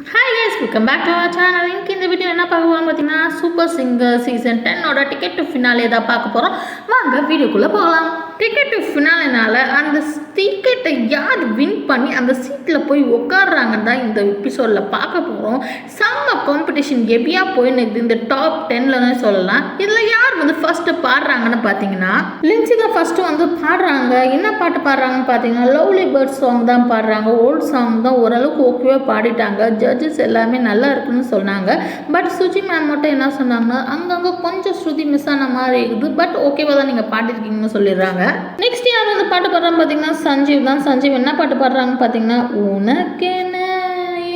Hi guys, welcome back to our channel. இன்றைக்கி இந்த video என்ன பார்க்க போகிறோம் பார்த்தீங்கன்னா, super singer season 10 ticket to finale தான் பார்க்க போகிறோம். வாங்க வீடியோக்குள்ளே போகலாம். டிக்கெட் டு ஃபினாலேனால அந்த டிக்கெட்டை யார் வின் பண்ணி அந்த சீட்டில் போய் உட்காடுறாங்கன்னு தான் இந்த எபிசோடில் பார்க்க போகிறோம். செம்ம காம்படிஷன் ஹெவியாக போயின்னு இந்த டாப் 10 சொல்லலாம். இதில் யார் வந்து ஃபஸ்ட்டு பாடுறாங்கன்னு பார்த்தீங்கன்னா, லின்சி தான் ஃபஸ்ட்டு பாடுறாங்க. என்ன பாட்டு பாடுறாங்கன்னு பார்த்தீங்கன்னா, லவ்லி பேர்ட் சாங் தான் பாடுறாங்க. ஓல்ட் சாங் தான் ஓரளவுக்கு ஓகேவாக பாடிட்டாங்க. ஜட்ஜஸ் எல்லாமே நல்லா இருக்குன்னு சொன்னாங்க. பட் சுஜி மேம் மட்டும் என்ன சொன்னாங்கன்னா, அங்கங்கே கொஞ்சம் ஸ்ருதி மிஸ் ஆன மாதிரி இருக்குது, பட் ஓகேவா தான் நீங்கள் பாடிருக்கீங்கன்னு சொல்லிடுறாங்க. நெக்ஸ்ட் யார் வந்து பாட்டு பாடுறான்னு பார்த்தீங்கன்னா, சஞ்சீவ் தான். சஞ்சீவ் என்ன பாட்டு பாடுறாங்கன்னு பார்த்தீங்கன்னா, உனக்கென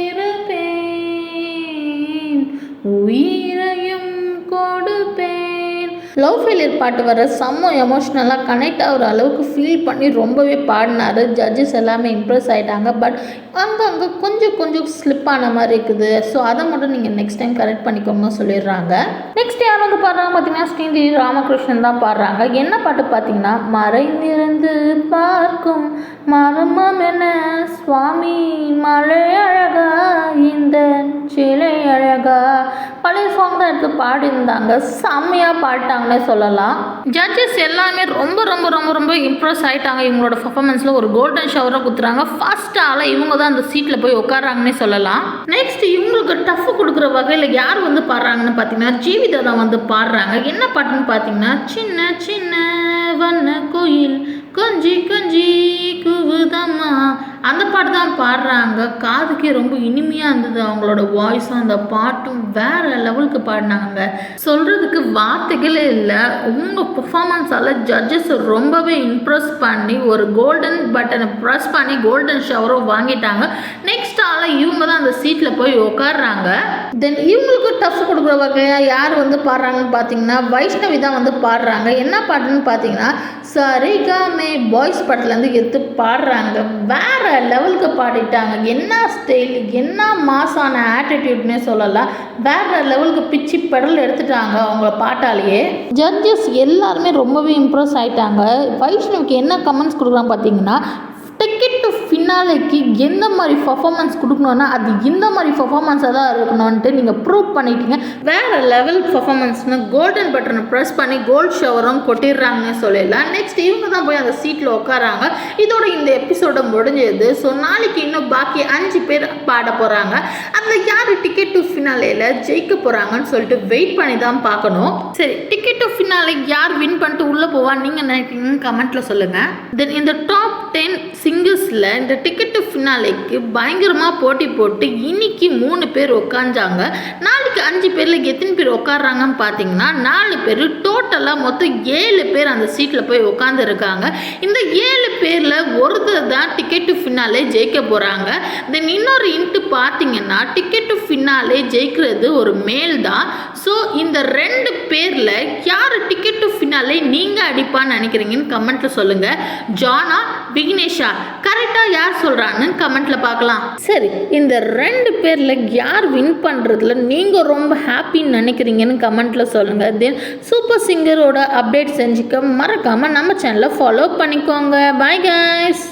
இருப்பேன் உயிரையும் கொடுப்பேன். லவ் ஃபெயிலியர் பாட்டு வர செம்ம எமோஷ்னலாக கனெக்ட் ஆகிற அளவுக்கு ஃபீல் பண்ணி ரொம்பவே பாடினார். ஜட்ஜஸ் எல்லாமே இம்ப்ரெஸ் ஆகிட்டாங்க. பட் அங்கங்கே கொஞ்சம் ஸ்லிப் ஆன மாதிரி இருக்குது. ஸோ அதை மட்டும் நீங்கள் நெக்ஸ்ட் டைம் கரெக்ட் பண்ணிக்கோங்க சொல்லிடுறாங்க. நெக்ஸ்ட் யார் வந்து பாடுறாங்க பார்த்தீங்கன்னா, ஸ்ரீநிதி ராமகிருஷ்ணன் தான் பாடுறாங்க. என்ன பாட்டு பார்த்தீங்கன்னா, மறைந்திருந்து பார்க்கும் மர்மம் என சுவாமி மழை அழகா இந்த சிலை அழகா. பழைய சாங் தான் எடுத்து பாடியிருந்தாங்க. செம்மையாக பாடிட்டாங்கன்னே சொல்லலாம். ஜட்ஜஸ் எல்லாமே ரொம்ப ரொம்ப ரொம்ப ரொம்ப இம்ப்ரெஸ் ஆகிட்டாங்க. இவங்களோட பர்ஃபார்மன்ஸில் ஒரு கோல்டன் ஷவரை கொடுத்துறாங்க. ஃபர்ஸ்ட் ஆளாக இவங்க தான் அந்த சீட்டில் போய் உட்காராங்கன்னே சொல்லலாம். நெக்ஸ்ட் இவங்களுக்கு டஃப் கொடுக்குற வகையில் யார் வந்து பாடுறாங்கன்னு பார்த்தீங்கன்னா, ஜீவிதா தான் வந்து பாடுறாங்க. என்ன பாட்டுன்னு பார்த்தீங்கன்னா, சின்ன சின்ன வண்ண கோயில் கொஞ்சி கொஞ்சி குவுதம்மா, அந்த பாட்டு தான் பாடுறாங்க. காதுக்கே ரொம்ப இனிமையாக இருந்தது. அவங்களோட வாய்ஸும் அந்த பாட்டும் வேற லெவலுக்கு பாடினாங்க. சொல்கிறதுக்கு வார்த்தைகளே இல்லை. உங்கள் பர்ஃபார்மன்ஸால் ஜட்ஜஸ் ரொம்பவே இம்ப்ரெஸ் பண்ணி ஒரு கோல்டன் பட்டனை ப்ரெஸ் பண்ணி கோல்டன் ஷவரும் வாங்கிட்டாங்க. நெக்ஸ்ட் ஆளாக இவங்க தான் அந்த சீட்டில் போய் உட்காடுறாங்க. தென் இவங்களுக்கு டஃப் கொடுக்குற வகையாக யார் வந்து பாடுறாங்கன்னு பார்த்தீங்கன்னா, வைஷ்ணவி தான் வந்து பாடுறாங்க. என்ன பாட்டுன்னு பார்த்தீங்கன்னா, சரிகாமே பாய்ஸ் பாட்டிலேருந்து எடுத்து பாடுறாங்க. வேற லெவலுக்கு பாடிட்டாங்க. என்ன ஸ்டைல், என்ன மாசான ஆட்டிடியூட்னே சொல்லலாம். வேற லெவலுக்கு பிச்சு பெடல் எடுத்துட்டாங்க அவங்கள பாட்டாலேயே. ஜட்ஜஸ் எல்லாருமே ரொம்பவே இம்ப்ரெஸ் ஆகிட்டாங்க. வைஷ்ணவிக்கு என்ன கமெண்ட்ஸ் கொடுக்குறாங்க பார்த்தீங்கன்னா, டிக்கெட் டு ஃபினாலேக்கு எந்த மாதிரி பர்ஃபார்மன்ஸ் கொடுக்கணுன்னா அது இந்த மாதிரி பர்ஃபார்மன்ஸாக தான் இருக்கணும்ன்ட்டு நீங்கள் ப்ரூவ் பண்ணிட்டீங்க. வேறு லெவல் பர்ஃபார்மன்ஸ்னு கோல்டன் பட்டனை ப்ரெஸ் பண்ணி கோல்ட் ஷவரும் கொட்டிடுறாங்கன்னு சொல்லலாம். நெக்ஸ்ட் இவங்க தான் போய் அந்த சீட்டில் உட்காராங்க. இதோட இந்த எபிசோட முடிஞ்சது. ஸோ நாளைக்கு இன்னும் பாக்கி 5 பேர் பாட போகிறாங்க. அதில் யார் டிக்கெட் டு ஃபினாலேயில் ஜெயிக்க போகிறாங்கன்னு சொல்லிட்டு வெயிட் பண்ணி தான் பார்க்கணும். சரி, டிக்கெட் டு ஃபினாலே யார் வின் பண்ணிட்டு உள்ளே போவான்னு நீங்கள் நினைக்கிறீங்கன்னு கமெண்ட்டில் சொல்லுங்கள். தென் இந்த டாப் 10 சிங்கர்ஸில் இந்த டிக்கெட் டு ஃபினாலேக்கு பயங்கரமாக போட்டி போட்டு இன்னைக்கு 3 பேர் உட்காந்தாங்க. நாளைக்கு 5 பேரில் எத்தனை பேர் உட்காடுறாங்கன்னு பார்த்தீங்கன்னா, 4 பேர். டோட்டலாக மொத்தம் 7 பேர் அந்த சீட்டில் போய் உட்காந்துருக்காங்க. இந்த 7 பேரில் ஒருத்தர் தான் டிக்கெட் டு ஃபினாலே ஜெயிக்க போகிறாங்க. தென் இன்னொரு இன்ட்டு பார்த்தீங்கன்னா, டிக்கெட் டு ஃபினாலே ஜெயிக்கிறது ஒரு மேல் தான். ஸோ இந்த 2 பேரில் யார் டிக்கெட் டு ஃபினாலே நீங்கள் அடிப்பான்னு நினைக்கிறீங்கன்னு கமெண்ட்டில் சொல்லுங்கள். ஜானா, விக்னேஷா, கரெக்டாக யார் சொல்கிறாங்கன்னு கமெண்ட்டில் பார்க்கலாம். சரி, இந்த 2 பேரில் யார் வின் பண்ணுறதுல நீங்கள் ரொம்ப ஹாப்பின்னு நினைக்கிறீங்கன்னு கமெண்ட்டில் சொல்லுங்கள். தென் சூப்பர் சிங்கரோட அப்டேட் செஞ்சுக்க மறக்காமல் நம்ம சேனலை ஃபாலோ பண்ணிக்கோங்க. Bye guys.